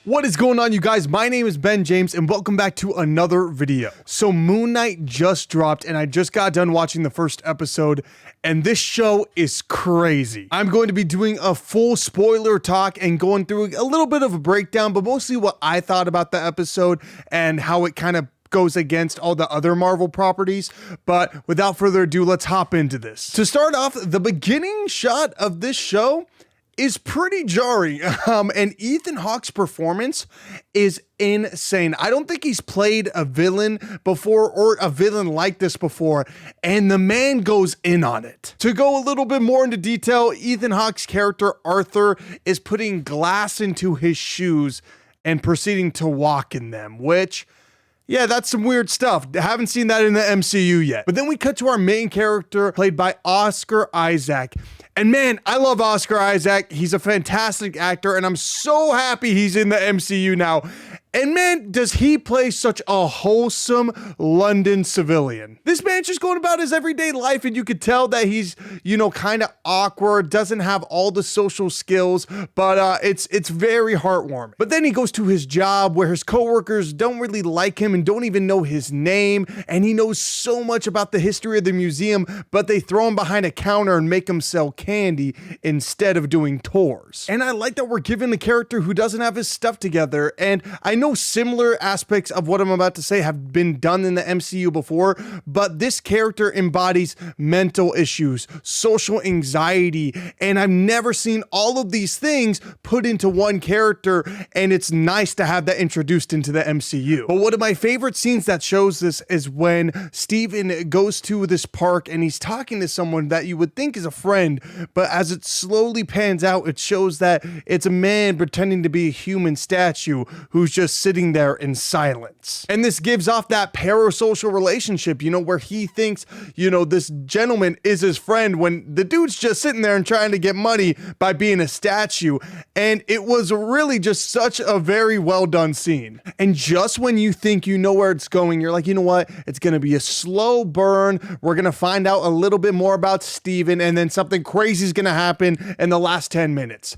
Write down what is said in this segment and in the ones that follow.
What is going on, you guys? My name is Ben James and welcome back to another video. So Moon Knight just dropped and I just got done watching the first episode and this show is crazy. I'm going to be doing a full spoiler talk and going through a little bit of a breakdown, but mostly what I thought about the episode and how it kind of goes against all the other Marvel properties. But without further ado, let's hop into this. To start off, the beginning shot of this show is pretty jarring. And Ethan Hawke's performance is insane. I don't think he's played a villain before or a villain like this before, and the man goes in on it. To go a little bit more into detail, Ethan Hawke's character Arthur is putting glass into his shoes and proceeding to walk in them, which, yeah, that's some weird stuff. Haven't seen that in the MCU yet. But then we cut to our main character played by Oscar Isaac. And man, I love Oscar Isaac. He's a fantastic actor and I'm so happy he's in the MCU now. And man, does he play such a wholesome London civilian. This man's just going about his everyday life and you could tell that he's, you know, kind of awkward, doesn't have all the social skills, but it's very heartwarming. But then he goes to his job where his coworkers don't really like him and don't even know his name, and he knows so much about the history of the museum, but they throw him behind a counter and make him sell candy instead of doing tours. And I like that we're given a character who doesn't have his stuff together, and I know similar aspects of what I'm about to say have been done in the MCU before, but this character embodies mental issues, social anxiety, and I've never seen all of these things put into one character, and it's nice to have that introduced into the MCU. But one of my favorite scenes that shows this is when Steven goes to this park and he's talking to someone that you would think is a friend, but as it slowly pans out, it shows that it's a man pretending to be a human statue who's just sitting there in silence. And this gives off that parasocial relationship, you know, where he thinks, you know, this gentleman is his friend when the dude's just sitting there and trying to get money by being a statue. And it was really just such a very well done scene. And just when you think you know where it's going, you're like, you know what? It's going to be a slow burn. We're going to find out a little bit more about Steven, and then something crazy is going to happen in the last 10 minutes.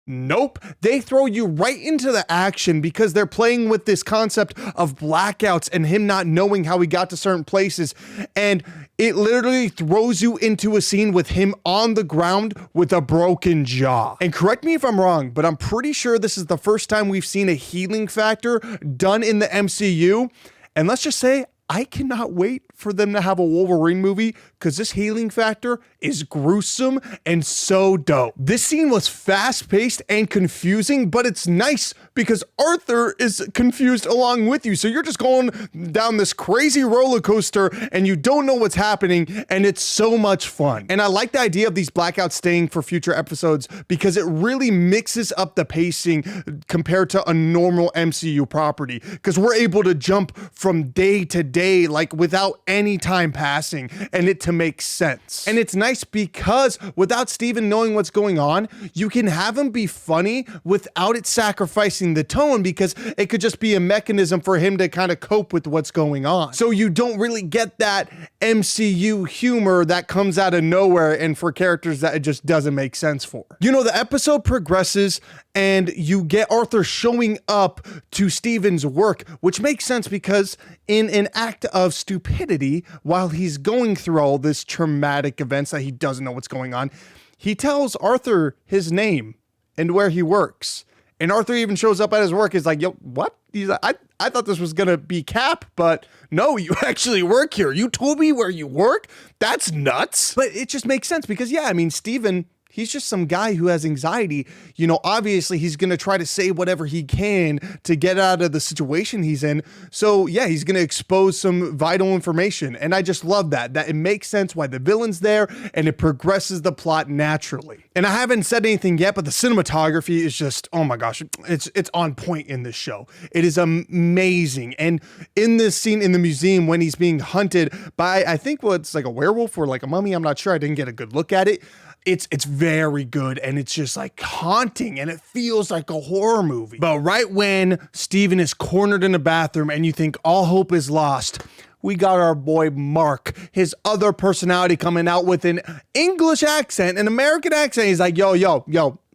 Nope, they throw you right into the action because they're playing with this concept of blackouts and him not knowing how he got to certain places. And it literally throws you into a scene with him on the ground with a broken jaw. And correct me if I'm wrong, but I'm pretty sure this is the first time we've seen a healing factor done in the MCU. And let's just say, I cannot wait for them to have a Wolverine movie because this healing factor is gruesome and so dope. This scene was fast-paced and confusing, but it's nice because Arthur is confused along with you. So you're just going down this crazy roller coaster and you don't know what's happening, and it's so much fun. And I like the idea of these blackouts staying for future episodes because it really mixes up the pacing compared to a normal MCU property, because we're able to jump from day to day, like without any time passing, and it to make sense. And it's nice because without Steven knowing what's going on, you can have him be funny without it sacrificing the tone, because it could just be a mechanism for him to kind of cope with what's going on. So you don't really get that MCU humor that comes out of nowhere and for characters that it just doesn't make sense for. You know, the episode progresses and you get Arthur showing up to Steven's work, which makes sense because in an act of stupidity, while he's going through all this traumatic events that he doesn't know what's going on, he tells Arthur his name and where he works. And Arthur even shows up at his work. He's like, yo, what? He's like, I thought this was going to be Cap, but no, you actually work here. You told me where you work? That's nuts. But it just makes sense because, yeah, I mean, Steven, he's just some guy who has anxiety. You know, obviously he's going to try to say whatever he can to get out of the situation he's in. So yeah, he's going to expose some vital information. And I just love that it makes sense why the villain's there and it progresses the plot naturally. And I haven't said anything yet, but the cinematography is just, oh my gosh, it's on point in this show. It is amazing. And in this scene in the museum when he's being hunted by, I think it's like a werewolf or like a mummy. I'm not sure. I didn't get a good look at it. It's very good, and it's just like haunting, and it feels like a horror movie. But right when Steven is cornered in a bathroom and you think all hope is lost, we got our boy Mark, his other personality, coming out with an English accent, an American accent. He's like, yo,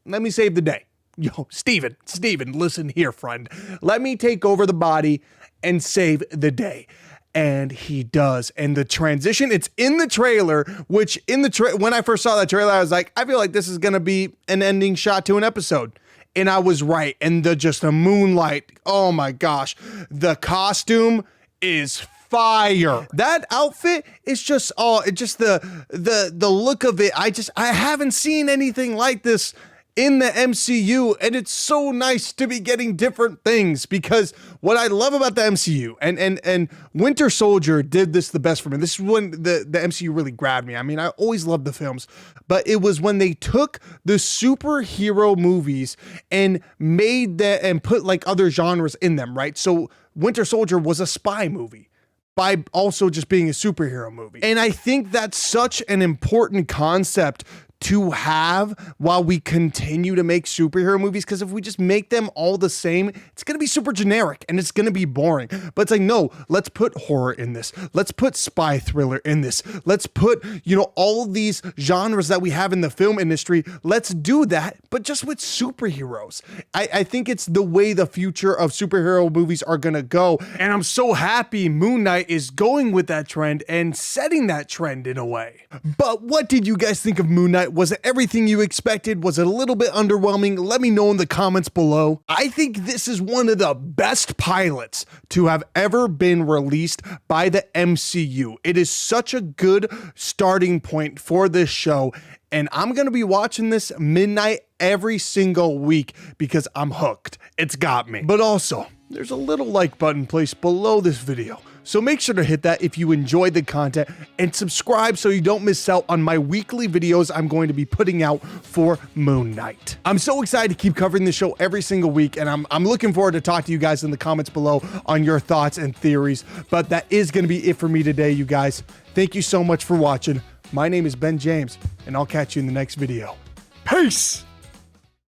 let me save the day. Steven, listen here, friend. Let me take over the body and save the day. And he does. And the transition, it's in the trailer, which when I first saw that trailer, I was like, I feel like this is going to be an ending shot to an episode. And I was right. And the moonlight, oh my gosh, the costume is fire. That outfit is just, the look of it. I haven't seen anything like this in the MCU, and it's so nice to be getting different things, because what I love about the MCU, and Winter Soldier did this the best for me. This is when the MCU really grabbed me. I mean, I always loved the films, but it was when they took the superhero movies and made that and put like other genres in them, right? So Winter Soldier was a spy movie by also just being a superhero movie. And I think that's such an important concept to have while we continue to make superhero movies, because if we just make them all the same, it's going to be super generic and it's going to be boring. But it's like, no, let's put horror in this. Let's put spy thriller in this. Let's put, all of these genres that we have in the film industry. Let's do that, but just with superheroes. I think it's the way the future of superhero movies are going to go. And I'm so happy Moon Knight is going with that trend and setting that trend in a way. But what did you guys think of Moon Knight? Was it everything you expected? Was it a little bit underwhelming? Let me know in the comments below. I think this is one of the best pilots to have ever been released by the MCU. It is such a good starting point for this show, and I'm going to be watching this midnight every single week because I'm hooked. It's got me. But also, there's a little like button placed below this video, so make sure to hit that if you enjoyed the content, and subscribe so you don't miss out on my weekly videos I'm going to be putting out for Moon Knight. I'm so excited to keep covering this show every single week, and I'm looking forward to talk to you guys in the comments below on your thoughts and theories. But that is going to be it for me today, you guys. Thank you so much for watching. My name is Ben James, and I'll catch you in the next video. Peace!